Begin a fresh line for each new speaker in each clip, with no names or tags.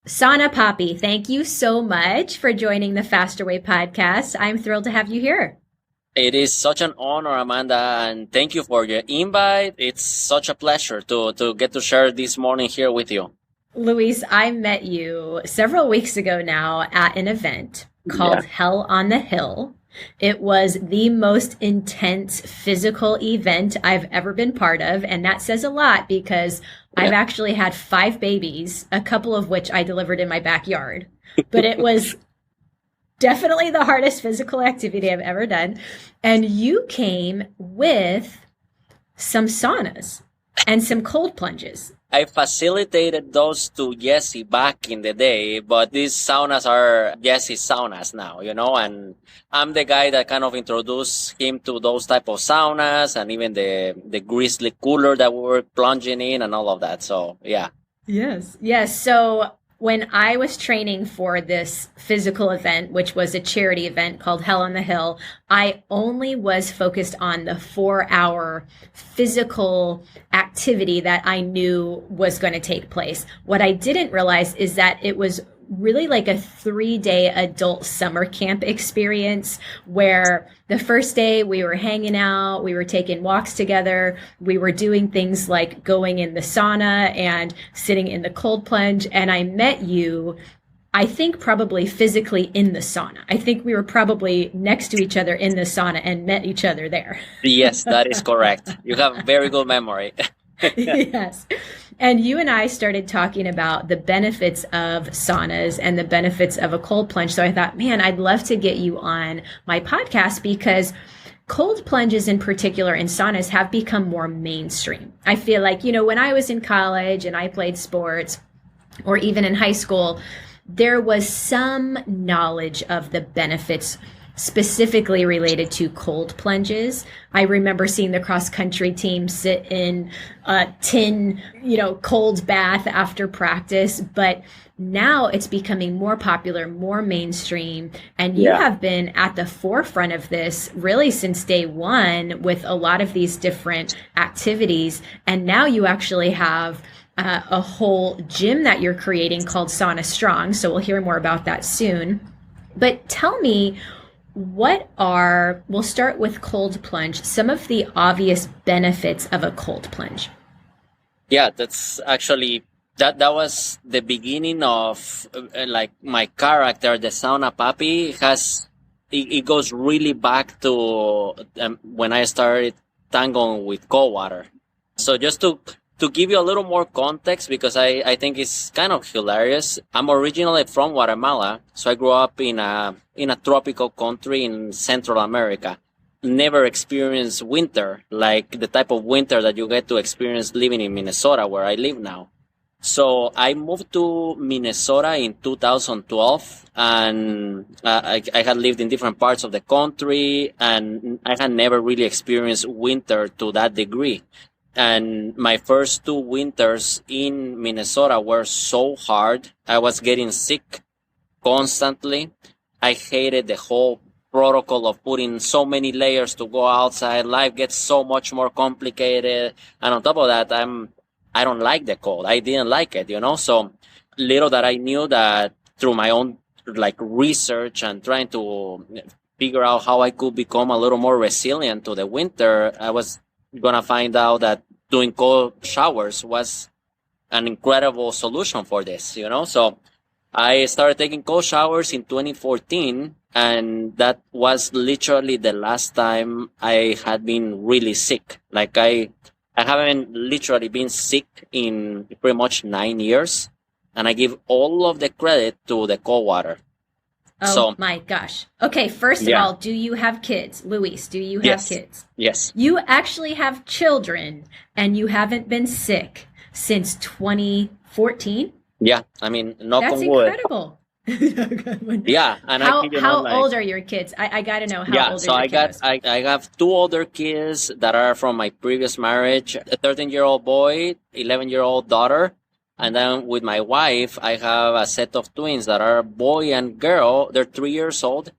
Sauna Papi, thank you so much for joining the Faster Way podcast. I'm thrilled to have you here.
It is such an honor, Amanda, and thank you for your invite. It's such a pleasure to get to share this morning here with you.
Luis, I met you several weeks ago now at an event
Yeah.
called Hell on the Hill. It was the most intense physical event I've ever been part of. And that says a lot because I've
Yeah.
actually had five babies, a couple of which I delivered in my backyard. But it was definitely the hardest physical activity I've ever done. And you came with some saunas and some cold plunges.
I facilitated those to Jesse back in the day, but these saunas are Jesse's saunas now, and I'm the guy that kind of introduced him to those type of saunas and even the grizzly cooler that we were plunging in and all of that. So, yeah.
Yes. Yes. So when I was training for this physical event, which was a charity event called Hell on the Hill, I only was focused on the 4 hour physical activity that I knew was going to take place. What I didn't realize is that it was really like a 3 day adult summer camp experience where the first day we were hanging out, we were taking walks together, we were doing things like going in the sauna and sitting in the cold plunge. And I met you, I think probably physically in the sauna. I think we were probably next to each other in the sauna and met each other there.
Yes, that is correct. You have very good memory.
Yes. And you and I started talking about the benefits of saunas and the benefits of a cold plunge. So I thought, man, I'd love to get you on my podcast because cold plunges in particular and saunas have become more mainstream. I feel like, when I was in college and I played sports or even in high school, there was some knowledge of the benefits specifically related to cold plunges. I remember seeing the cross country team sit in a tin, cold bath after practice, but now it's becoming more popular, more mainstream. And you
Yeah.
have been at the forefront of this really since day one with a lot of these different activities. And now you actually have a whole gym that you're creating called Sauna Strong. So we'll hear more about that soon. But tell me, we'll start with cold plunge, some of the obvious benefits of a cold plunge.
Yeah, that's actually that was the beginning of like my character, the Sauna Papi it goes really back to when I started tangoing with cold water. So just to give you a little more context, because I think it's kind of hilarious. I'm originally from Guatemala, so I grew up in a tropical country in Central America. Never experienced winter, like the type of winter that you get to experience living in Minnesota, where I live now. So I moved to Minnesota in 2012, and I had lived in different parts of the country, and I had never really experienced winter to that degree. And my first two winters in Minnesota were so hard. I was getting sick constantly. I hated the whole protocol of putting so many layers to go outside. Life gets so much more complicated. And on top of that, I don't like the cold. I didn't like it, So little that I knew that through my own like research and trying to figure out how I could become a little more resilient to the winter, I was gonna find out that doing cold showers was an incredible solution for this, So I started taking cold showers in 2014, and that was literally the last time I had been really sick. Like I haven't literally been sick in pretty much 9 years, and I give all of the credit to the cold water.
Oh
So
my gosh. Okay, first of
yeah,
all, do you have kids? Luis, do you have
yes,
kids?
yes.
You actually have children and you haven't been sick since 2014?
Yeah, I mean, knock
That's
on wood.
incredible.
Yeah, and I
How
kid you not,
how
like,
old are your kids? I got to know how
yeah,
old are
so
your kiddos.
I have two older kids that are from my previous marriage, a 13-year-old boy, 11-year-old daughter. And then with my wife, I have a set of twins that are boy and girl. They're 3 years old.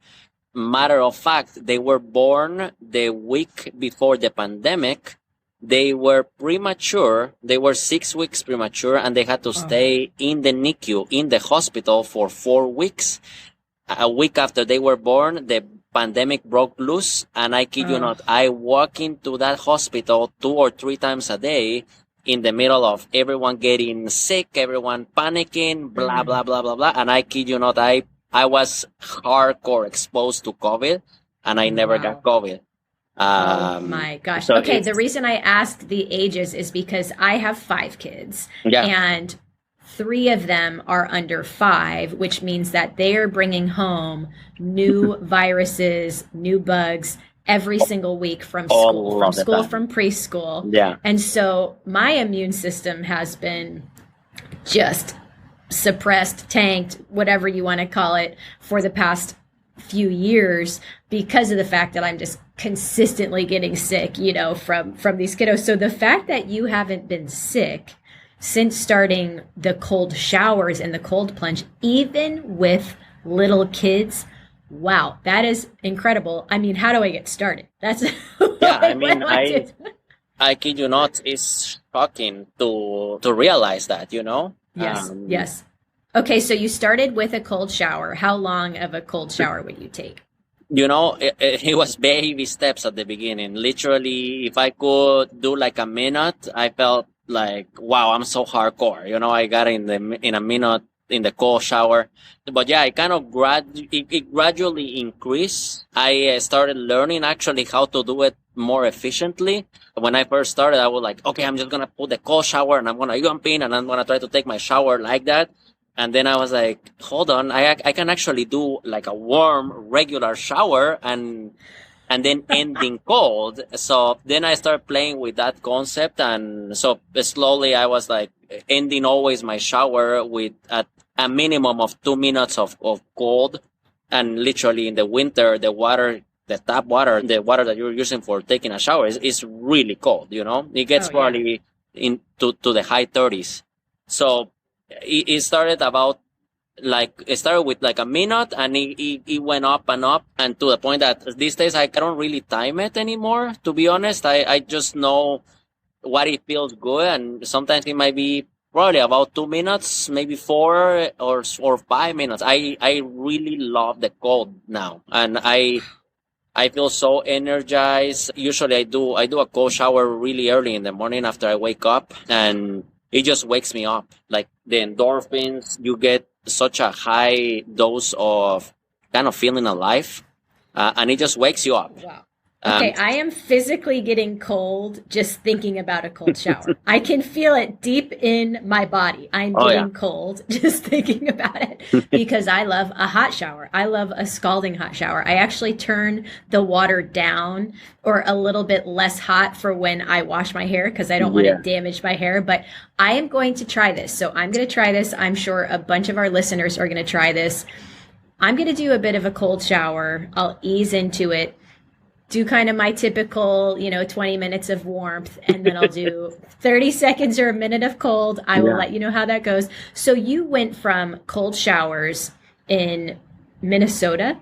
Matter of fact, they were born the week before the pandemic. they were premature. They were 6 weeks premature, and they had to stay in the NICU, in the hospital, for 4 weeks. A week after they were born, the pandemic broke loose, and I kid you not, I walk into that hospital 2 or 3 times a day in the middle of everyone getting sick, everyone panicking, blah, blah, blah, blah, blah. And I kid you not, I was hardcore exposed to COVID, and I never got COVID.
Oh my gosh.
So
okay, the reason I asked the ages is because I have 5 kids, and 3 of them are under 5, which means that they are bringing home new viruses, new bugs every single week from school, from preschool.
Yeah.
And so my immune system has been just suppressed, tanked, whatever you want to call it, for the past few years because of the fact that I'm just consistently getting sick, from these kiddos. So the fact that you haven't been sick since starting the cold showers and the cold plunge, even with little kids, wow, that is incredible. I mean, how do I get started? That's
I kid you not, it's shocking to realize that,
Yes. Okay, so you started with a cold shower. How long of a cold shower would you take?
It was baby steps at the beginning. Literally, if I could do like a minute, I felt like, wow, I'm so hardcore. I got in a minute in the cold shower. But yeah, it kind of it gradually increased. I started learning actually how to do it more efficiently. When I first started, I was like, okay, I'm just going to put the cold shower and I'm going to jump in and I'm going to try to take my shower like that. And then I was like, hold on, I can actually do like a warm, regular shower and then ending cold. So then I started playing with that concept. And so slowly I was like ending always my shower with a minimum of 2 minutes of cold. And literally in the winter, the tap water, the water that you're using for taking a shower is really cold, It gets probably into the high 30s. So it started with like a minute, and it went up and up, and to the point that these days I don't really time it anymore, to be honest. I just know what it feels good, and sometimes it might be probably about 2 minutes, maybe 4 or 5 minutes. I really love the cold now, and I feel so energized. Usually I do a cold shower really early in the morning after I wake up, and it just wakes me up. Like the endorphins, you get such a high dose of kind of feeling alive, and it just wakes you up.
Wow. Okay, I am physically getting cold just thinking about a cold shower. I can feel it deep in my body. I'm getting cold just thinking about it because I love a hot shower. I love a scalding hot shower. I actually turn the water down or a little bit less hot for when I wash my hair because I don't want to damage my hair. But I am going to try this. So I'm going to try this. I'm sure a bunch of our listeners are going to try this. I'm going to do a bit of a cold shower. I'll ease into it. Do kind of my typical, 20 minutes of warmth, and then I'll do 30 seconds or a minute of cold. I will let you know how that goes. So you went from cold showers in Minnesota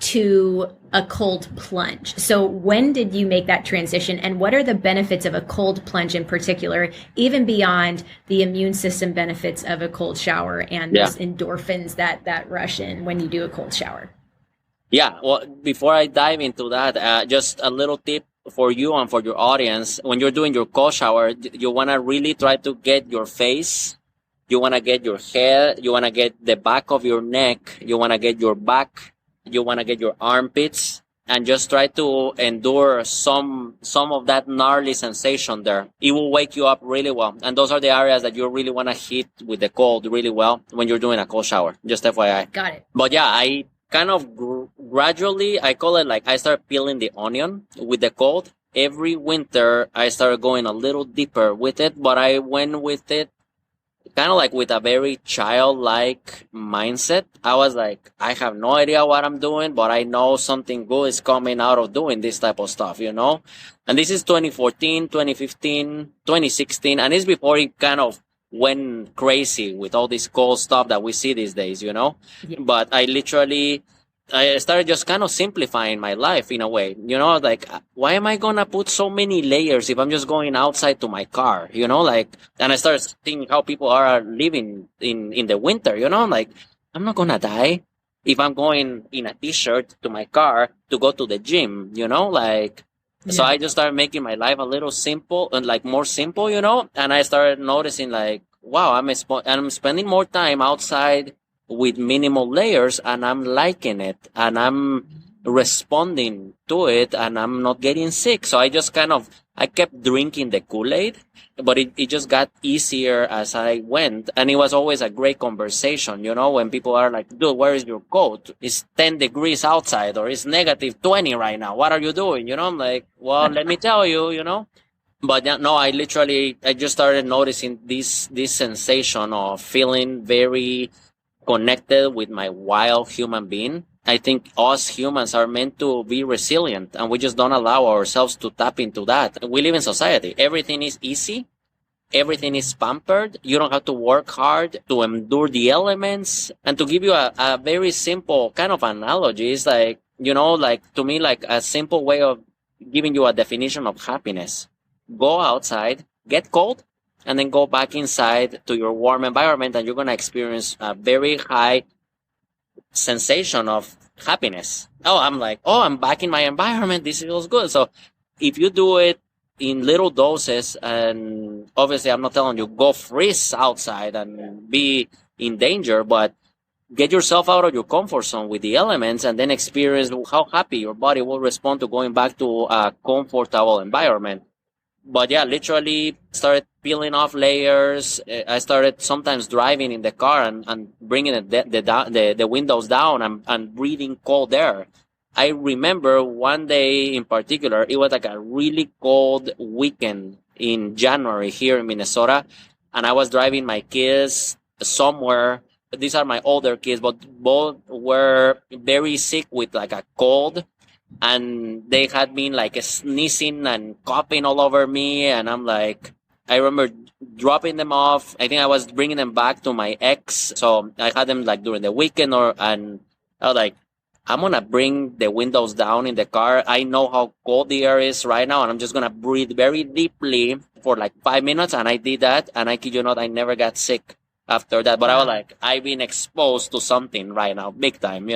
to a cold plunge. So when did you make that transition, and what are the benefits of a cold plunge in particular, even beyond the immune system benefits of a cold shower and those endorphins that rush in when you do a cold shower?
Yeah, well, before I dive into that, just a little tip for you and for your audience. When you're doing your cold shower, you want to really try to get your face, you want to get your head, you want to get the back of your neck, you want to get your back, you want to get your armpits, and just try to endure some of that gnarly sensation there. It will wake you up really well. And those are the areas that you really want to hit with the cold really well when you're doing a cold shower. Just FYI.
Got it.
But yeah, I kind of gradually, I call it like I start peeling the onion with the cold. Every winter, I started going a little deeper with it, but I went with it kind of like with a very childlike mindset. I was like, I have no idea what I'm doing, but I know something good is coming out of doing this type of stuff, And this is 2014, 2015, 2016, and it's before it kind of went crazy with all this cold stuff that we see these days, But I literally I started just kind of simplifying my life in a way, like why am I gonna put so many layers if I'm just going outside to my car, like, and I started thinking how people are living in the winter, like I'm not gonna die if I'm going in a t-shirt to my car to go to the gym, like, so
Yeah.
I just started making my life a little simple and like more simple, and I started noticing like, wow, I'm spending more time outside with minimal layers and I'm liking it and I'm responding to it and I'm not getting sick. So I kept drinking the Kool-Aid, but it just got easier as I went. And it was always a great conversation, when people are like, dude, where is your coat? It's 10 degrees outside or it's negative 20 right now. What are you doing? I'm like, well, let me tell you, But yeah, no, I just started noticing this sensation of feeling very connected with my wild human being. I think us humans are meant to be resilient and we just don't allow ourselves to tap into that. We live in society. Everything is easy. Everything is pampered. You don't have to work hard to endure the elements. And to give you a very simple kind of analogy, it's like, like to me, like a simple way of giving you a definition of happiness. Go outside, get cold, and then go back inside to your warm environment and you're going to experience a very high sensation of happiness. Oh, I'm like, oh, I'm back in my environment. This feels good. So if you do it in little doses, and obviously I'm not telling you go freeze outside and be in danger, but get yourself out of your comfort zone with the elements and then experience how happy your body will respond to going back to a comfortable environment. But yeah, literally started peeling off layers. I started sometimes driving in the car and bringing the windows down and breathing cold air. I remember one day in particular, it was like a really cold weekend in January here in Minnesota. And I was driving my kids somewhere. These are my older kids, but both were very sick with like a cold and they had been like sneezing and coughing all over me. And I'm like, I remember dropping them off. I think I was bringing them back to my ex. So I had them like during the weekend and I was like, I'm going to bring the windows down in the car. I know how cold the air is right now. And I'm just going to breathe very deeply for like 5 minutes. And I did that. And I kid you not, I never got sick after that. But I was like, I've been exposed to something right now, big time,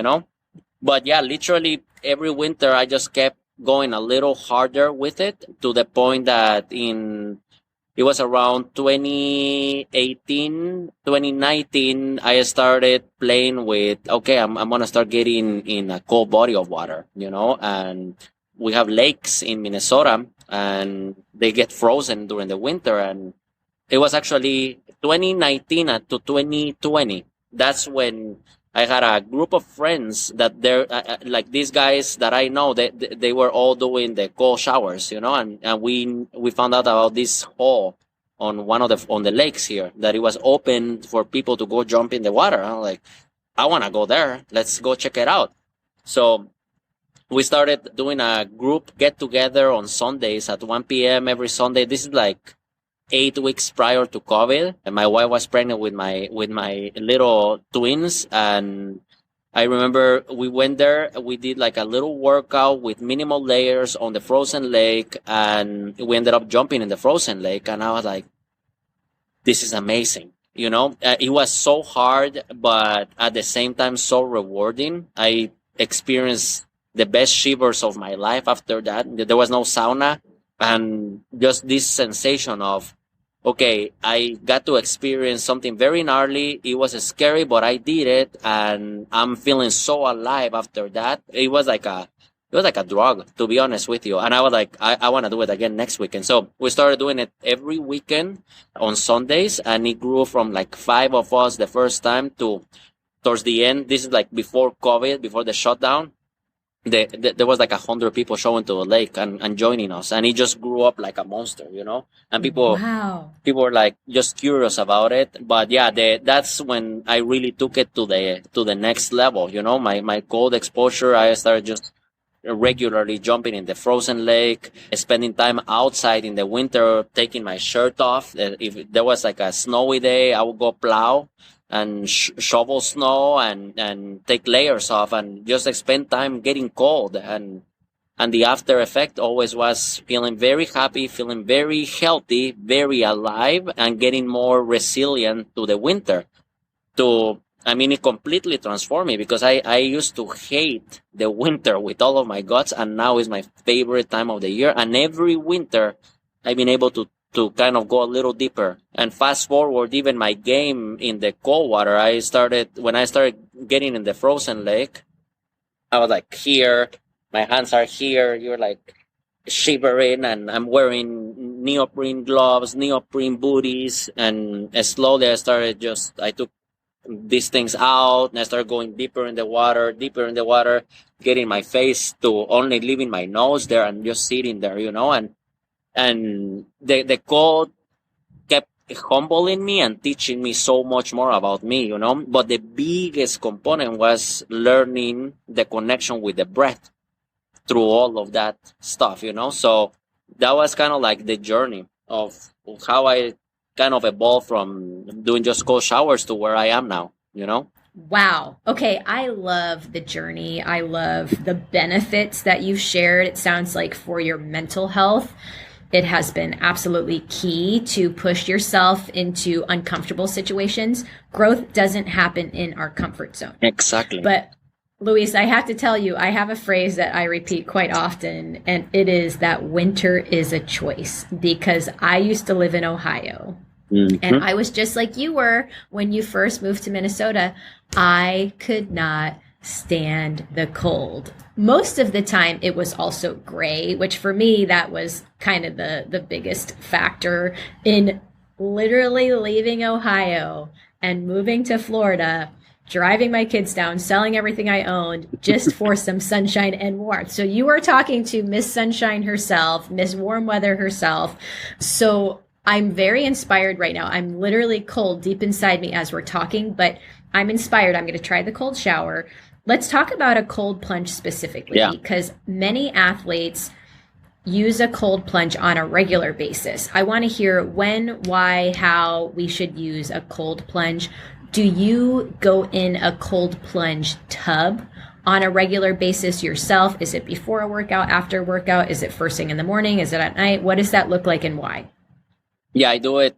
But yeah, literally every winter I just kept going a little harder with it to the point that it was around 2018, 2019, I started playing with, okay, I'm going to start getting in a cold body of water, and we have lakes in Minnesota and they get frozen during the winter. And it was actually 2019 to 2020. That's when I had a group of friends that they're like these guys that I know they were all doing the cold showers, and we found out about this hole on on the lakes here that it was open for people to go jump in the water. I'm like, I want to go there. Let's go check it out. So we started doing a group get together on Sundays at 1 p.m. every Sunday. This is like 8 weeks prior to COVID, and my wife was pregnant with my little twins. And I remember we went there. We did like a little workout with minimal layers on the frozen lake, and we ended up jumping in the frozen lake. And I was like, "This is amazing." It was so hard, but at the same time so rewarding. I experienced the best shivers of my life after that. There was no sauna, and just this sensation of, okay, I got to experience something very gnarly. It was scary, but I did it, and I'm feeling so alive after that. It was like a drug, to be honest with you. And I was like, I want to do it again next weekend. So we started doing it every weekend on Sundays, and it grew from like 5 of us the first time to towards the end. This is like before COVID, before the shutdown. There was like 100 people showing to the lake and joining us, and it just grew up like a monster, and people were like just curious about it. But yeah, that's when I really took it to the next level. My cold exposure, I started just regularly jumping in the frozen lake, spending time outside in the winter, taking my shirt off. If there was like a snowy day, I would go plow and shovel snow and take layers off and just spend time getting cold. And the after effect always was feeling very happy, feeling very healthy, very alive, and getting more resilient to the winter. It completely transformed me because I used to hate the winter with all of my guts, and now is my favorite time of the year. And every winter, I've been able to kind of go a little deeper. And fast forward, even my game in the cold water, when I started getting in the frozen lake, I was like here, my hands are here, you're like shivering, and I'm wearing neoprene gloves, neoprene booties, and slowly I took these things out, and I started going deeper in the water, getting my face to only leaving my nose there and just sitting there, and the cold kept humbling me and teaching me so much more about me, but the biggest component was learning the connection with the breath through all of that stuff, so that was kind of like the journey of how I kind of evolved from doing just cold showers to where I am now.
Wow. Okay. I love the journey. I love the benefits that you've shared. It sounds like for your mental health, it has been absolutely key to push yourself into uncomfortable situations. Growth doesn't happen in our comfort zone.
Exactly.
But Luis, I have to tell you, I have a phrase that I repeat quite often, and it is that winter is a choice, because I used to live in Ohio. Mm-hmm. And I was just like you were when you first moved to Minnesota. I could not stand the cold. Most of the time it was also gray, which for me, that was kind of the biggest factor in literally leaving Ohio and moving to Florida, driving my kids down, selling everything I owned just for some sunshine and warmth. So you are talking to Miss Sunshine herself, Miss Warm Weather herself. So I'm very inspired right now. I'm literally cold deep inside me as we're talking, but I'm inspired. I'm going to try the cold shower. Let's talk about a cold plunge specifically, because many athletes use a cold plunge on a regular basis. I want to hear when, why, how we should use a cold plunge. Do you go in a cold plunge tub on a regular basis yourself? Is it before a workout, after a workout? Is it first thing in the morning? Is it at night? What does that look like and why?
Yeah, I do it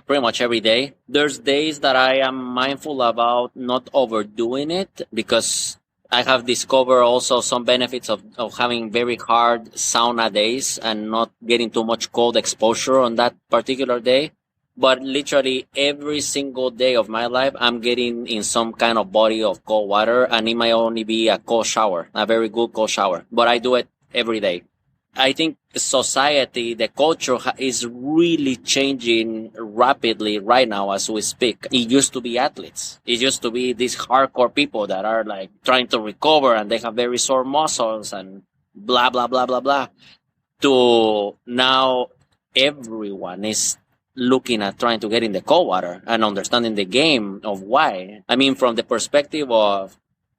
pretty much every day. There's days that I am mindful about not overdoing it, because I have discovered also some benefits of having very hard sauna days and not getting too much cold exposure on that particular day. But literally every single day of my life, I'm getting in some kind of body of cold water, and it might only be a cold shower, a very good cold shower. But I do it every day. I think society, the culture is really changing rapidly right now as we speak. It used to be athletes. It used to be these hardcore people that are like trying to recover, and they have very sore muscles and blah, blah, blah, blah, blah. To now everyone is looking at trying to get in the cold water and understanding the game of why. I mean, from the perspective of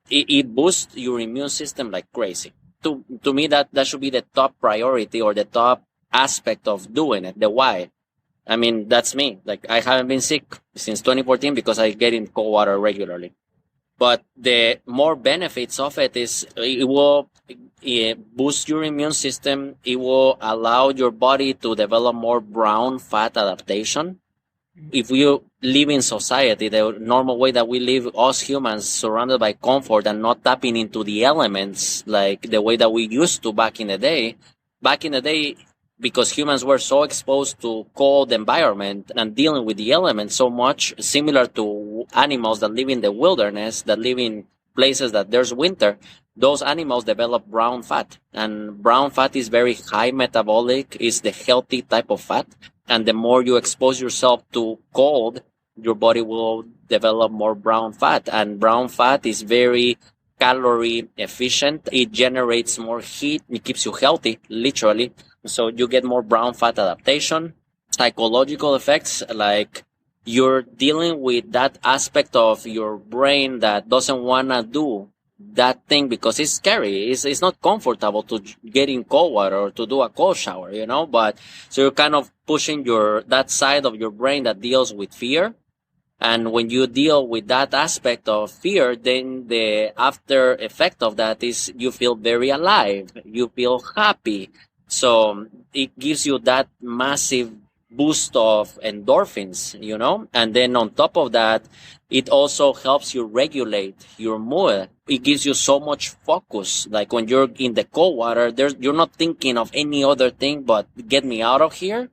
it boosts your immune system like crazy. To me, that should be the top priority or the top aspect of doing it, the why. I mean, that's me. Like, I haven't been sick since 2014 because I get in cold water regularly. But the more benefits of it is it will boost your immune system. It will allow your body to develop more brown fat adaptation. If you live in society, the normal way that we live, us humans, surrounded by comfort and not tapping into the elements like the way that we used to back in the day, because humans were so exposed to cold environment and dealing with the elements so much, similar to animals that live in the wilderness, that live in places that there's winter, those animals develop brown fat. And brown fat is very high metabolic, is the healthy type of fat. And the more you expose yourself to cold, your body will develop more brown fat. And brown fat is very calorie efficient. It generates more heat. It keeps you healthy, literally. So you get more brown fat adaptation. Psychological effects, like you're dealing with that aspect of your brain that doesn't want to do that thing because it's scary. It's not comfortable to get in cold water or to do a cold shower, but so you're kind of pushing that side of your brain that deals with fear. And when you deal with that aspect of fear, then the after effect of that is you feel very alive. You feel happy. So it gives you that massive boost of endorphins, and then on top of that, it also helps you regulate your mood. It gives you so much focus. Like when you're in the cold water, you're not thinking of any other thing but get me out of here,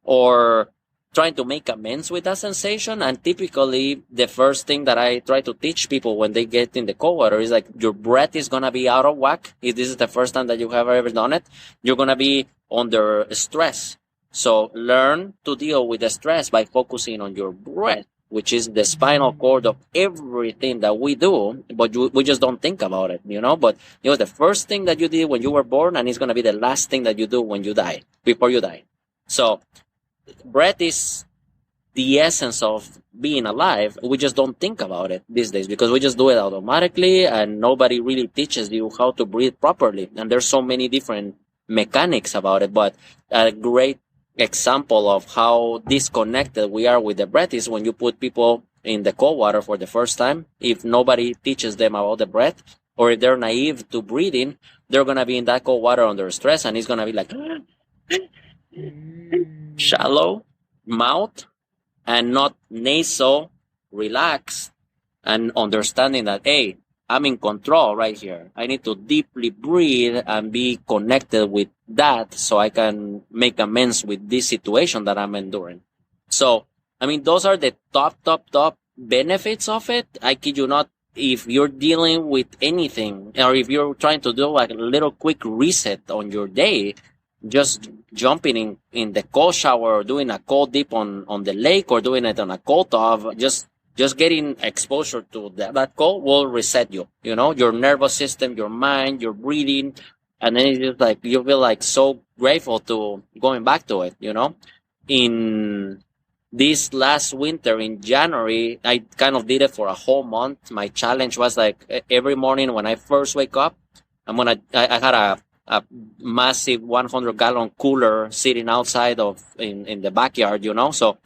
or trying to make amends with that sensation. And typically, the first thing that I try to teach people when they get in the cold water is like, your breath is going to be out of whack. If this is the first time that you have ever done it, you're going to be under stress. So learn to deal with the stress by focusing on your breath, which is the spinal cord of everything that we do, but we just don't think about it, But it was the first thing that you did when you were born, and it's going to be the last thing that you do when you die, before you die. So breath is the essence of being alive. We just don't think about it these days because we just do it automatically, and nobody really teaches you how to breathe properly. And there's so many different mechanics about it, but a great example of how disconnected we are with the breath is when you put people in the cold water for the first time. If nobody teaches them about the breath, or if they're naive to breathing, they're going to be in that cold water under stress, and it's going to be like shallow mouth and not nasal, relaxed, and understanding that, hey, I'm in control right here. I need to deeply breathe and be connected with that so I can make amends with this situation that I'm enduring. So, those are the top benefits of it. I kid you not. If you're dealing with anything, or if you're trying to do like a little quick reset on your day, just jumping in the cold shower, or doing a cold dip on the lake, or doing it on a cold tub, just getting exposure to that cold will reset you, your nervous system, your mind, your breathing. And then it's just like, you feel like so grateful to going back to it, In this last winter in January, I kind of did it for a whole month. My challenge was like every morning when I first wake up, I had a massive 100-gallon cooler sitting outside in the backyard, So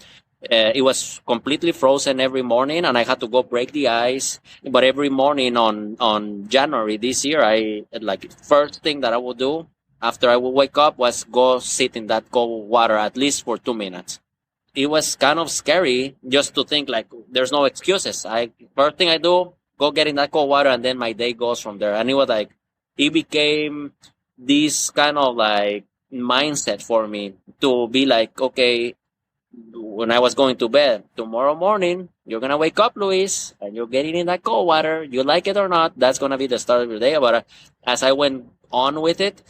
it was completely frozen every morning, and I had to go break the ice. But every morning on January this year, first thing that I would do after I would wake up was go sit in that cold water at least for 2 minutes. It was kind of scary just to think like there's no excuses. First thing I do, go get in that cold water, and then my day goes from there. And it was like, it became this kind of like mindset for me to be like, okay, when I was going to bed, tomorrow morning, you're going to wake up, Luis, and you're getting in that cold water. You like it or not, that's going to be the start of your day. But as I went on with it,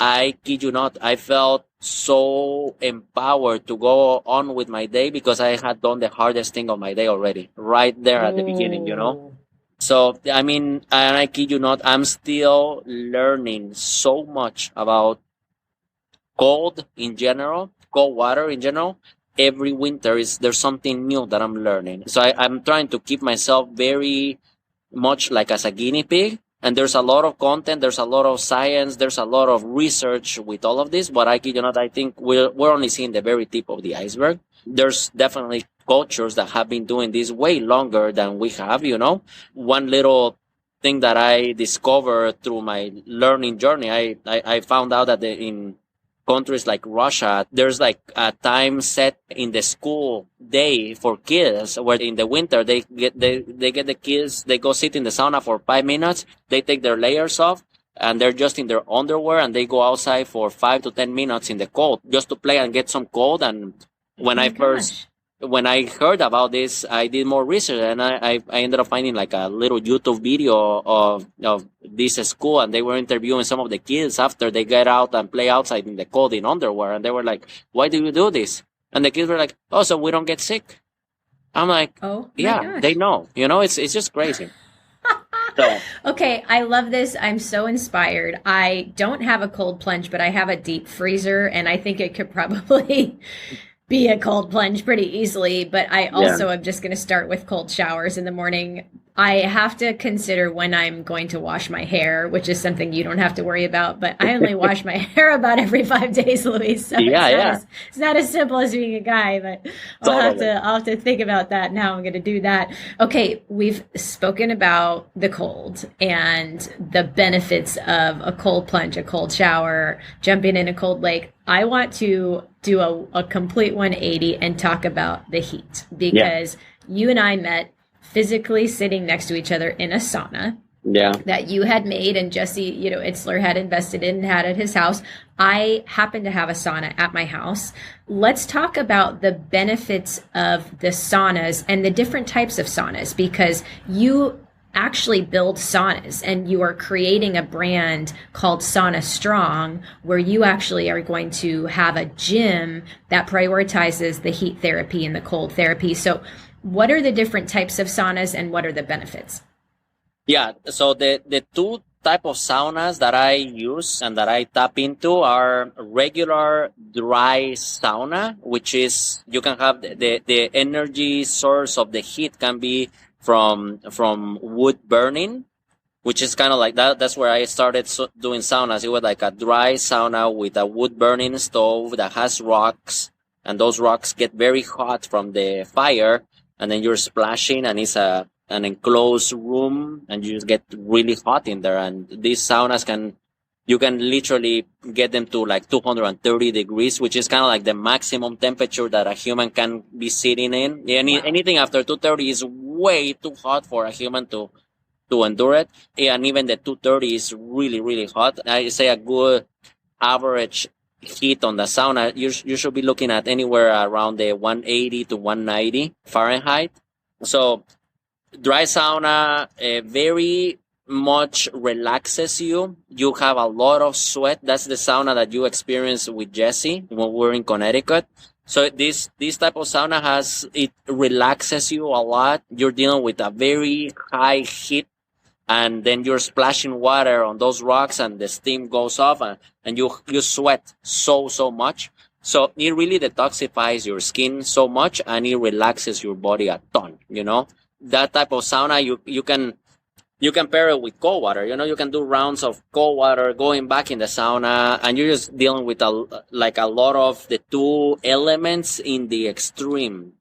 I kid you not, I felt so empowered to go on with my day because I had done the hardest thing of my day already, right there at the beginning, So, and I kid you not, I'm still learning so much about cold water in general. Every winter there's something new that I'm learning. So I'm trying to keep myself very much like as a guinea pig. And there's a lot of content, there's a lot of science, there's a lot of research with all of this. But I kid you not, I think we're only seeing the very tip of the iceberg. There's definitely cultures that have been doing this way longer than we have, One little thing that I discovered through my learning journey, I found out that in countries like Russia, there's like a time set in the school day for kids where in the winter they get the kids, they go sit in the sauna for 5 minutes, they take their layers off, and they're just in their underwear, and they go outside for 5 to 10 minutes in the cold just to play and get some cold. And when when I heard about this, I did more research, and I ended up finding like a little YouTube video of this school, and they were interviewing some of the kids after they get out and play outside in the cold in underwear, and they were like, "Why do you do this?" And the kids were like, "Oh, so we don't get sick." I'm like, "Oh, yeah, gosh. They know, it's just crazy." So.
Okay, I love this. I'm so inspired. I don't have a cold plunge, but I have a deep freezer, and I think it could probably be a cold plunge pretty easily. But I also am just going to start with cold showers in the morning. I have to consider when I'm going to wash my hair, which is something you don't have to worry about. But I only wash my hair about every 5 days, Luis. So
Yeah, yeah,
it's not as simple as being a guy. But
totally.
I'll have to think about that now. I'm going to do that. Okay, we've spoken about the cold and the benefits of a cold plunge, a cold shower, jumping in a cold lake. I want to do a complete 180 and talk about the heat
Yeah,
because you and I met physically sitting next to each other in a sauna
yeah,
that you had made and Jesse, Itzler had invested in and had at his house. I happen to have a sauna at my house. Let's talk about the benefits of the saunas and the different types of saunas because you actually build saunas and you are creating a brand called Sauna Strong where you actually are going to have a gym that prioritizes the heat therapy and the cold therapy. So what are the different types of saunas and what are the benefits?
yeah. So the two type of saunas that I use and that I tap into are regular dry sauna, which is you can have the energy source of the heat can be from wood burning, which is kind of like that. That's where I started doing saunas. It was like a dry sauna with a wood burning stove that has rocks, and those rocks get very hot from the fire, and then you're splashing, and it's an enclosed room, and you just get really hot in there. And these saunas you can literally get them to like 230 degrees, which is kind of like the maximum temperature that a human can be sitting in.
Wow.
Anything after 230 is way too hot for a human to endure it. And even the 230 is really, really hot. I say a good average heat on the sauna, you should be looking at anywhere around the 180 to 190 Fahrenheit. So dry sauna very much relaxes you. You have a lot of sweat. That's the sauna that you experienced with Jesse when we were in Connecticut. So this type of sauna it relaxes you a lot. You're dealing with a very high heat, and then you're splashing water on those rocks, and the steam goes off, and you sweat so much. So it really detoxifies your skin so much, and it relaxes your body a ton. That type of sauna you can pair it with cold water. You can do rounds of cold water going back in the sauna, and you're just dealing with a lot of the two elements in the extreme.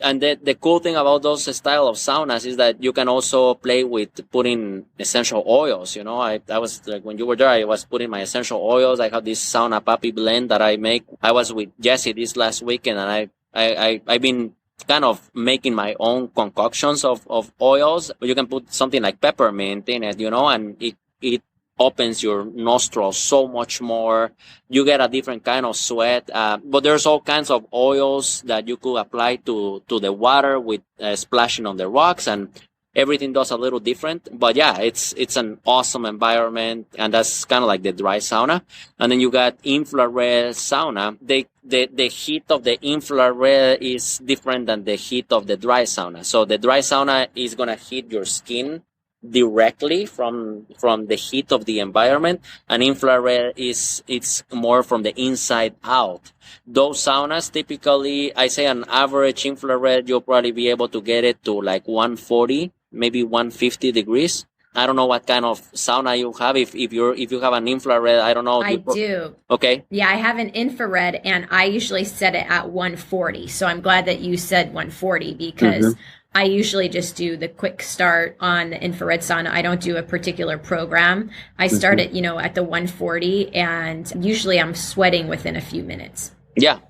And the cool thing about those style of saunas is that you can also play with putting essential oils. I was like, when you were there, I was putting my essential oils. I have this Sauna Papi blend that I make. I was with Jesse this last weekend, and I've been kind of making my own concoctions of oils. But you can put something like peppermint in it, and it opens your nostrils so much more. You get a different kind of sweat. But there's all kinds of oils that you could apply to the water with splashing on the rocks, and everything does a little different. But yeah, it's an awesome environment, and that's kind of like the dry sauna. And then you got infrared sauna. The heat of the infrared is different than the heat of the dry sauna. So the dry sauna is gonna hit your skin directly from the heat of the environment, and infrared it's more from the inside out. Those saunas, typically, I say an average infrared, you'll probably be able to get it to like 140, maybe 150 degrees. I don't know what kind of sauna you have. If you have an infrared, I don't know.
I do.
Okay.
Yeah, I have an infrared and I usually set it at 140. So I'm glad that you said 140 because I usually just do the quick start on the infrared sauna. I don't do a particular program. I start it, at the 140, and usually I'm sweating within a few minutes.
Yeah.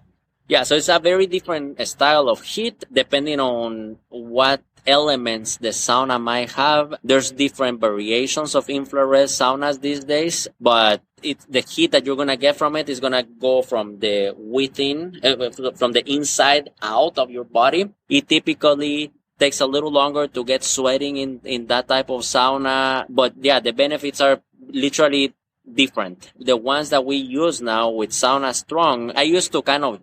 Yeah. So it's a very different style of heat depending on what elements the sauna might have. There's different variations of infrared saunas these days, but the heat that you're going to get from it is going to go from the from the inside out of your body. It typically takes a little longer to get sweating in that type of sauna. But yeah, the benefits are literally different. The ones that we use now with Sauna Strong, I used to kind of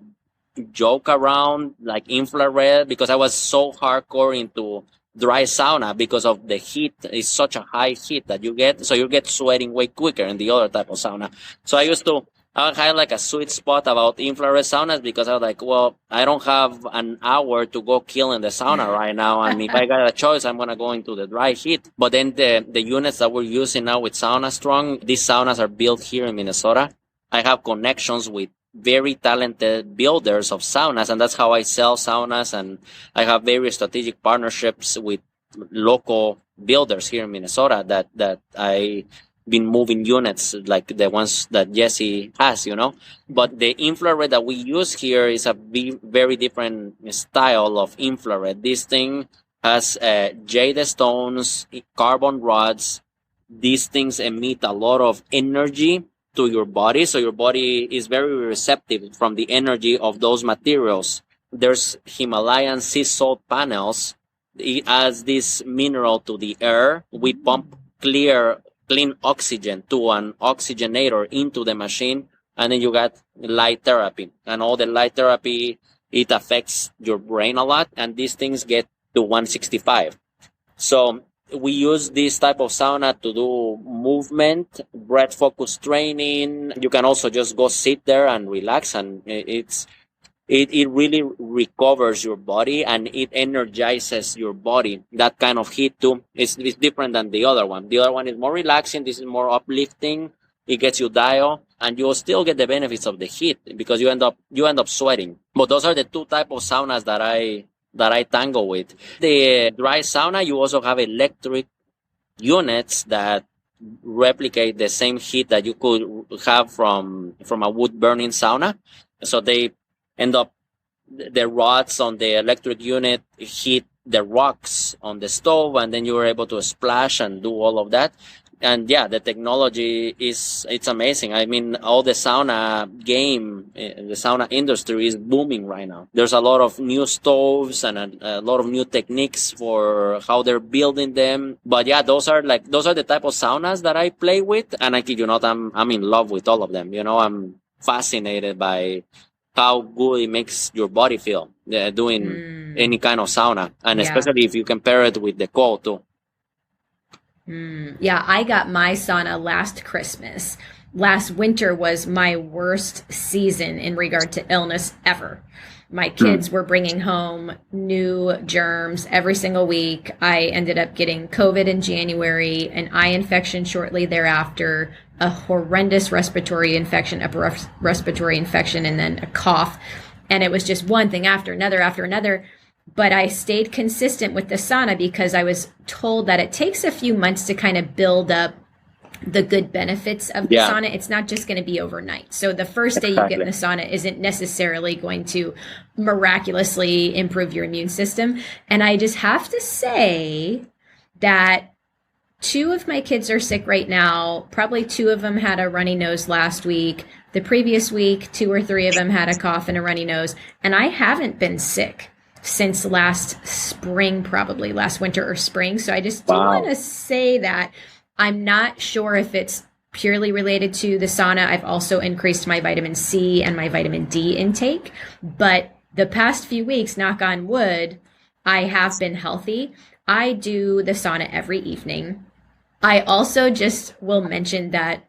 joke around like infrared because I was so hardcore into dry sauna because of the heat. It's such a high heat that you get. So you get sweating way quicker in the other type of sauna. So I used to I had like a sweet spot about infrared saunas because I was like, well, I don't have an hour to go kill in the sauna right now. And if I got a choice, I'm going to go into the dry heat. But then the units that we're using now with Sauna Strong, these saunas are built here in Minnesota. I have connections with very talented builders of saunas, and that's how I sell saunas. And I have very strategic partnerships with local builders here in Minnesota that I been moving units like the ones that Jesse has, But the infrared that we use here is a very different style of infrared. This thing has jade stones, carbon rods. These things emit a lot of energy to your body, so your body is very receptive from the energy of those materials. There's Himalayan sea salt panels. It adds this mineral to the air. We pump clean oxygen to an oxygenator into the machine, and then you got light therapy. And all the light therapy, it affects your brain a lot, and these things get to 165. So we use this type of sauna to do movement, breath focus training. You can also just go sit there and relax, and it really recovers your body and it energizes your body. That kind of heat too is different than the other one. The other one is more relaxing. This is more uplifting. It gets you dial, and you'll still get the benefits of the heat because you end up sweating. But those are the two type of saunas that I tango with. The dry sauna, you also have electric units that replicate the same heat that you could have from a wood burning sauna. So they end up, the rods on the electric unit hit the rocks on the stove, and then you were able to splash and do all of that. And yeah, the technology it's amazing. I mean, all the sauna the sauna industry is booming right now. There's a lot of new stoves and a lot of new techniques for how they're building them. But yeah, those are the type of saunas that I play with. And I kid you not, I'm in love with all of them. I'm fascinated by how good it makes your body feel doing any kind of sauna. And especially if you compare it with the cold too.
Yeah, I got my sauna last Christmas. Last winter was my worst season in regard to illness ever. My kids were bringing home new germs every single week. I ended up getting COVID in January, an eye infection shortly thereafter, a horrendous respiratory infection, upper respiratory infection, and then a cough. And it was just one thing after another. But I stayed consistent with the sauna because I was told that it takes a few months to kind of build up the good benefits of the sauna. It's not just going to be overnight. So the first day you get in the sauna isn't necessarily going to miraculously improve your immune system. And I just have to say that 2 of my kids are sick right now. Probably 2 of them had a runny nose last week. The previous week, 2 or 3 of them had a cough and a runny nose. And I haven't been sick since last spring, probably last winter or spring. So I just do want to say that I'm not sure if it's purely related to the sauna. I've also increased my vitamin C and my vitamin D intake. But the past few weeks, knock on wood, I have been healthy. I do the sauna every evening. I also just will mention that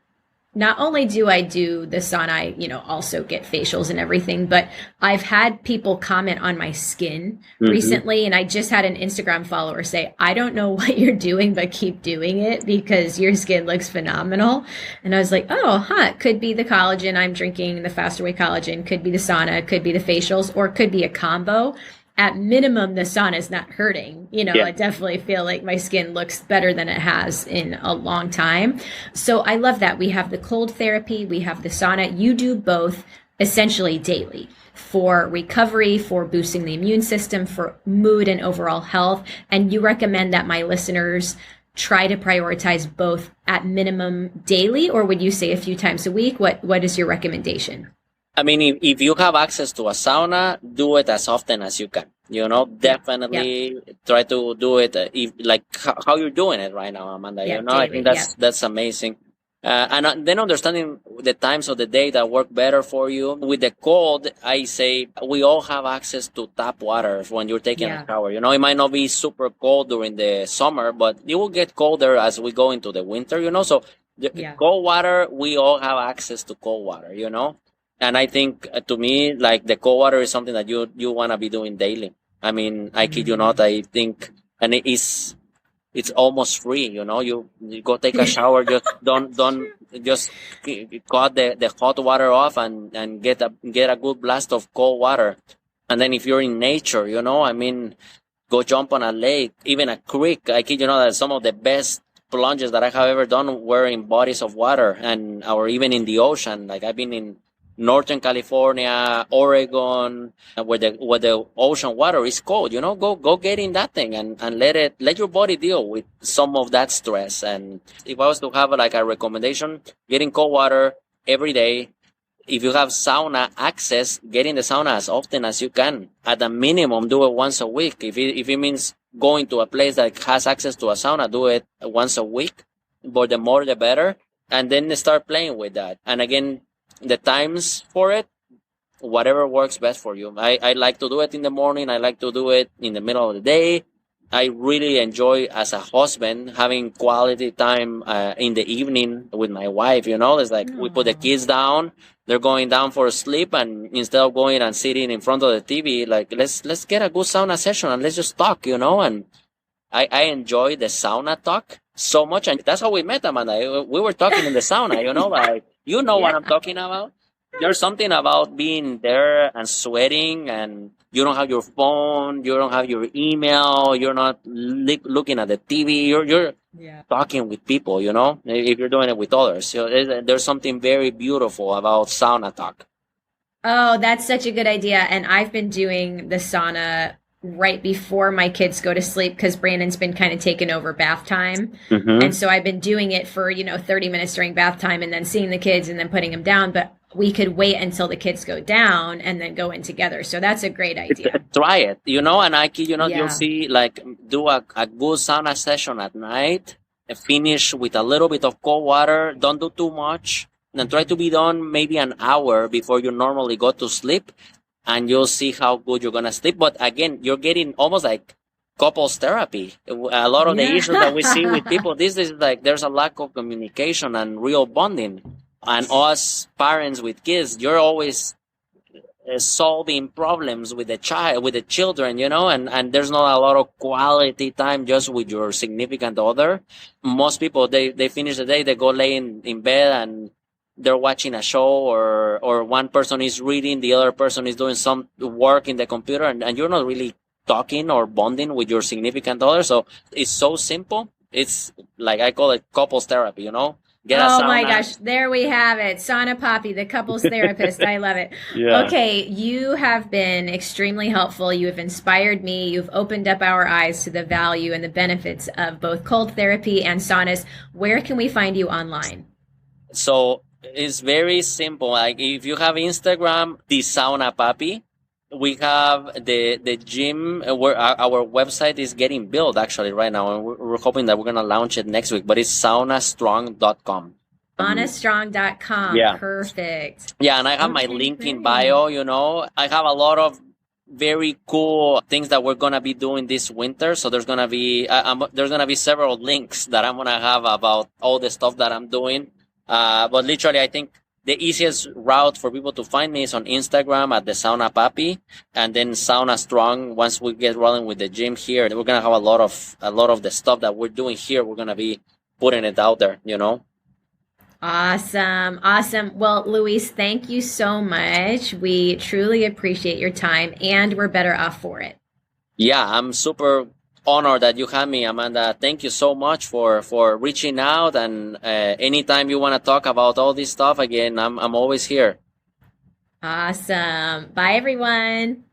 not only do I do the sauna, I, also get facials and everything, but I've had people comment on my skin recently. And I just had an Instagram follower say, I don't know what you're doing, but keep doing it because your skin looks phenomenal. And I was like, it could be the collagen I'm drinking, the Faster Way collagen, could be the sauna, could be the facials, or it could be a combo. At minimum, the sauna is not hurting. I definitely feel like my skin looks better than it has in a long time. So I love that. We have the cold therapy. We have the sauna. You do both essentially daily for recovery, for boosting the immune system, for mood and overall health. And you recommend that my listeners try to prioritize both at minimum daily, or would you say a few times a week? What is your recommendation?
I mean, if you have access to a sauna, do it as often as you can. Definitely try to do it how you're doing it right now, Amanda.
Daily,
I think that's amazing. And then understanding the times of the day that work better for you. With the cold, I say we all have access to tap water when you're taking a shower. It might not be super cold during the summer, but it will get colder as we go into the winter, So
Yeah.
Cold water, we all have access to cold water, you know? And I think to me, like the cold water is something that you want to be doing daily. I mean, I kid you not,
Mm.
I think, and it's almost free, you know? You go take a shower, just
That's
don't,
true.
just cut the hot water off and get a good blast of cold water. And then if you're in nature, you know, I mean, go jump on a lake, even a creek. I kid you not that some of the best plunges that I have ever done were in bodies of water and or even in the ocean. Like I've been in Northern California, Oregon, where the ocean water is cold. You know, go get in that thing and let your body deal with some of that stress. And if I was to have like a recommendation, getting cold water every day, if you have sauna access, get in the sauna as often as you can. At a minimum, do it once a week. If it means going to a place that has access to a sauna, do it once a week. But the more, the better. And then start playing with that. And again, the times for it, whatever works best for you. I like to do it in the morning. I like to do it in the middle of the day. I really enjoy as a husband having quality time in the evening with my wife. You know, it's like we put the
Aw.
kids down. They're going down for sleep, and instead of going and sitting in front of the TV, like let's get a good sauna session and let's just talk. You know, and I enjoy the sauna talk so much, and that's how we met, Amanda. We were talking in the sauna. You know, like you know what
Yeah.
I'm talking about. There's something about being there and sweating, and you don't have your phone, you don't have your email, you're not looking at the TV. You're
Yeah.
talking with people. You know, if you're doing it with others, so there's something very beautiful about sauna talk.
Oh, that's such a good idea. And I've been doing the sauna right before my kids go to sleep because Brandon's been kind of taking over bath time. And
Mm-hmm.
so I've been doing it for, 30 minutes during bath time and then seeing the kids and then putting them down. But we could wait until the kids go down and then go in together. So that's a great idea.
Try it, you know, and I kid you not, you'll
Yeah.
see like do a good sauna session at night, finish with a little bit of cold water, don't do too much, and try to be done maybe an hour before you normally go to sleep, and you'll see how good you're gonna sleep. But again, you're getting almost like couples therapy. A lot of the issues that we see with
Yeah.
people, this is like there's a lack of communication and real bonding. And us parents with kids, you're always solving problems with the child, with the children, you know, and there's not a lot of quality time just with your significant other. Most people, they finish the day, they go lay in bed and they're watching a show, or one person is reading, the other person is doing some work in the computer, and you're not really talking or bonding with your significant other. So it's so simple. It's like I call it couples therapy, you know, get a
Oh my
sauna.
gosh, there we have it. Sauna Papi, the couples therapist. I love it.
Yeah.
Okay, you have been extremely helpful. You have inspired me. You've opened up our eyes to the value and the benefits of both cold therapy and saunas. Where can we find you online?
So it's very simple. Like if you have Instagram, the Sauna Papi, we have the gym where our website is getting built actually right now, and we're hoping that we're gonna launch it next week. But it's saunastrong.com.
Honestrong.com.
Yeah,
Perfect.
yeah, and I have my
Okay,
link in
great.
bio. You know, I have a lot of very cool things that we're gonna be doing this winter. So there's gonna be several links that I'm gonna have about all the stuff that I'm doing. But literally, I think the easiest route for people to find me is on Instagram at the Sauna Papi, and then Sauna Strong. Once we get rolling with the gym here, we're gonna have a lot of the stuff that we're doing here. We're gonna be putting it out there. You know.
Awesome. Awesome. Well, Luis, thank you so much. We truly appreciate your time and we're better off for it.
Yeah, I'm super honored that you had me, Amanda. Thank you so much for reaching out. And anytime you want to talk about all this stuff again, I'm always here.
Awesome. Bye, everyone.